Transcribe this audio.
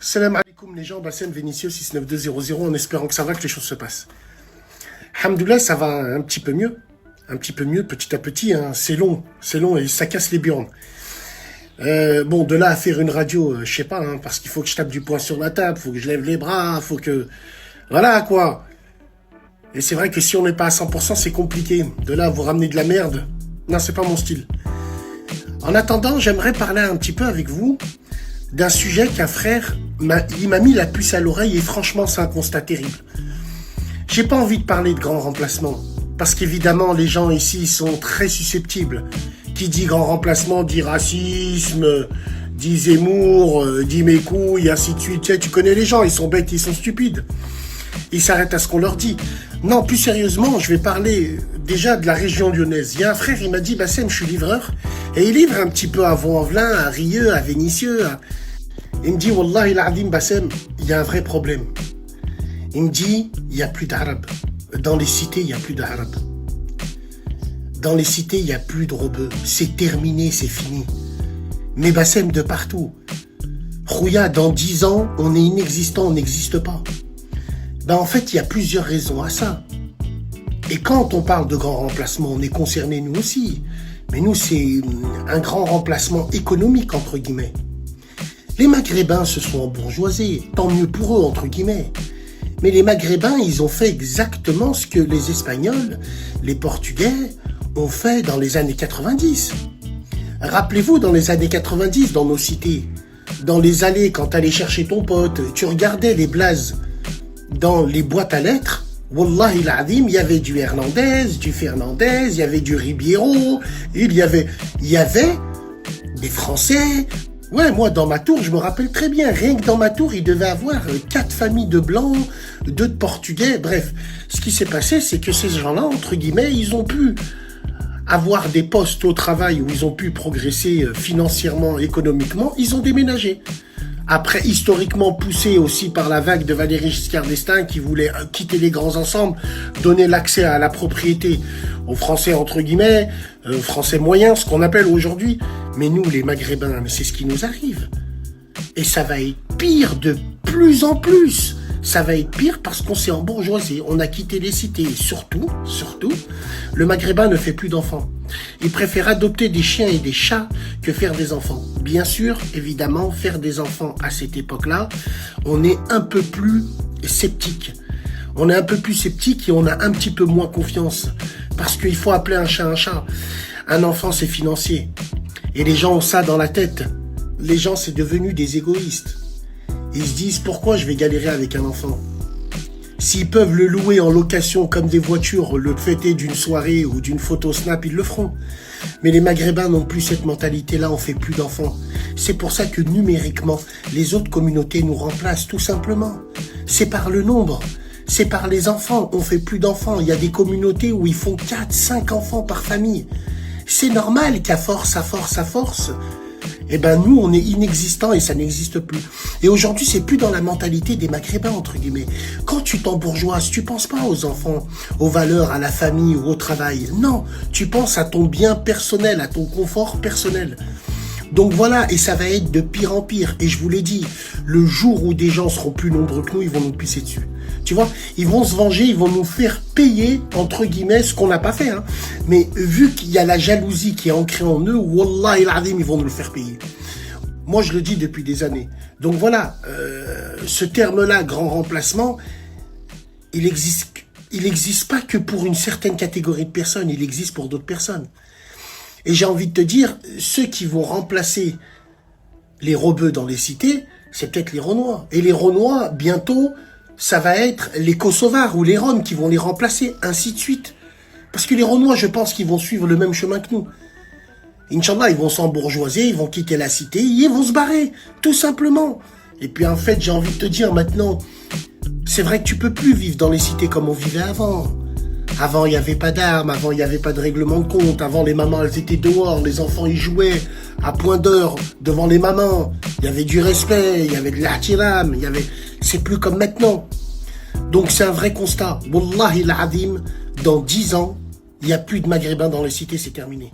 Salam alaikum les gens, Bassem Vénitieux 69200 en espérant que ça va, que les choses se passent. Alhamdoulilah, ça va un petit peu mieux. Un petit peu mieux, petit à petit, hein. C'est long et ça casse les burnes. Bon, de là à faire une radio, je sais pas, hein, parce qu'il faut que je tape du poing sur la table, faut que je lève les bras, faut que... Voilà, quoi. Et c'est vrai que si on n'est pas à 100%, c'est compliqué. De là à vous ramener de la merde, non, c'est pas mon style. En attendant, j'aimerais parler un petit peu avec vous d'un sujet qu'un frère m'a mis la puce à l'oreille et franchement, c'est un constat terrible. J'ai pas envie de parler de grand remplacement, parce qu'évidemment, les gens ici sont très susceptibles. Qui dit grand remplacement dit racisme, dit Zemmour, dit mes couilles, ainsi de suite. Tu connais les gens, ils sont bêtes, ils sont stupides. Ils s'arrêtent à ce qu'on leur dit. Non, plus sérieusement, je vais parler déjà de la région lyonnaise. Il y a un frère, il m'a dit, Bassem, je suis livreur, et il livre un petit peu à Vaux-en-Velin, à Rieux, à Vénissieux. Il me dit, Wallah il adim, Bassem, il y a un vrai problème. Il me dit, il n'y a plus d'Arabes. Dans les cités, il n'y a plus d'Arabes. Dans les cités, il n'y a plus de rebeux. C'est terminé, c'est fini. Mais Bassem, de partout. Khouya, dans 10 ans, on est inexistant, on n'existe pas. Ben en fait, il y a plusieurs raisons à ça. Et quand on parle de grand remplacement, on est concernés nous aussi. Mais nous, c'est un grand remplacement économique, entre guillemets. Les Maghrébins se sont embourgeoisés, tant mieux pour eux, entre guillemets. Mais les Maghrébins, ils ont fait exactement ce que les Espagnols, les Portugais ont fait dans les années 90. Rappelez-vous, dans les années 90, dans nos cités, dans les allées, quand t'allais chercher ton pote, tu regardais les blazes dans les boîtes à lettres, Wallahi l'azim, il y avait du Hernandez, du Fernandez, il y avait du Ribeiro, il y avait des Français. Ouais, moi, dans ma tour, je me rappelle très bien, rien que dans ma tour, il devait avoir 4 familles de Blancs, 2 de Portugais, bref. Ce qui s'est passé, c'est que ces gens-là, entre guillemets, ils ont pu avoir des postes au travail où ils ont pu progresser financièrement, économiquement, ils ont déménagé. Après, historiquement poussé aussi par la vague de Valéry Giscard d'Estaing qui voulait quitter les grands ensembles, donner l'accès à la propriété aux Français entre guillemets, Français moyens, ce qu'on appelle aujourd'hui. Mais nous, les Maghrébins, c'est ce qui nous arrive. Et ça va être pire de plus en plus. Ça va être pire parce qu'on s'est embourgeoisé, on a quitté les cités. Et surtout, le Maghrébin ne fait plus d'enfants. Il préfère adopter des chiens et des chats que faire des enfants. Bien sûr, évidemment, faire des enfants à cette époque-là, on est un peu plus sceptique. On est un peu plus sceptique et on a un petit peu moins confiance. Parce qu'il faut appeler un chat un chat. Un enfant, c'est financier. Et les gens ont ça dans la tête. Les gens, c'est devenu des égoïstes. Ils se disent, pourquoi je vais galérer avec un enfant? S'ils peuvent le louer en location comme des voitures, le fêter d'une soirée ou d'une photo snap, ils le feront. Mais les Maghrébins n'ont plus cette mentalité-là, on fait plus d'enfants. C'est pour ça que numériquement, les autres communautés nous remplacent tout simplement. C'est par le nombre, c'est par les enfants, on fait plus d'enfants. Il y a des communautés où ils font 4, 5 enfants par famille. C'est normal qu'à force, eh ben nous, on est inexistants et ça n'existe plus. Et aujourd'hui, c'est plus dans la mentalité des Maghrébins, entre guillemets. Quand tu t'embourgeoises, tu penses pas aux enfants, aux valeurs, à la famille ou au travail. Non, tu penses à ton bien personnel, à ton confort personnel. Donc voilà, et ça va être de pire en pire. Et je vous l'ai dit, le jour où des gens seront plus nombreux que nous, ils vont nous pisser dessus. Tu vois, ils vont se venger, ils vont nous faire payer, entre guillemets, ce qu'on n'a pas fait. Hein. Mais vu qu'il y a la jalousie qui est ancrée en eux, Wallah il adim, ils vont nous le faire payer. Moi, je le dis depuis des années. Donc voilà, ce terme-là, grand remplacement, il existe pas que pour une certaine catégorie de personnes, il existe pour d'autres personnes. Et j'ai envie de te dire, ceux qui vont remplacer les rebeux dans les cités, c'est peut-être les Renois. Et les Renois, bientôt, ça va être les Kosovars ou les Roms qui vont les remplacer, ainsi de suite. Parce que les Renois, je pense qu'ils vont suivre le même chemin que nous. Inch'Allah, ils vont s'embourgeoiser, ils vont quitter la cité, ils vont se barrer, tout simplement. Et puis en fait, j'ai envie de te dire maintenant, c'est vrai que tu peux plus vivre dans les cités comme on vivait avant. Avant, il n'y avait pas d'armes, avant, il n'y avait pas de règlement de compte, avant, les mamans, elles étaient dehors, les enfants, ils jouaient à point d'heure devant les mamans. Il y avait du respect, il y avait de l'ahtiram, c'est plus comme maintenant. Donc, c'est un vrai constat. Wallahi l'azim, dans 10 ans, il n'y a plus de Maghrébins dans les cités, c'est terminé.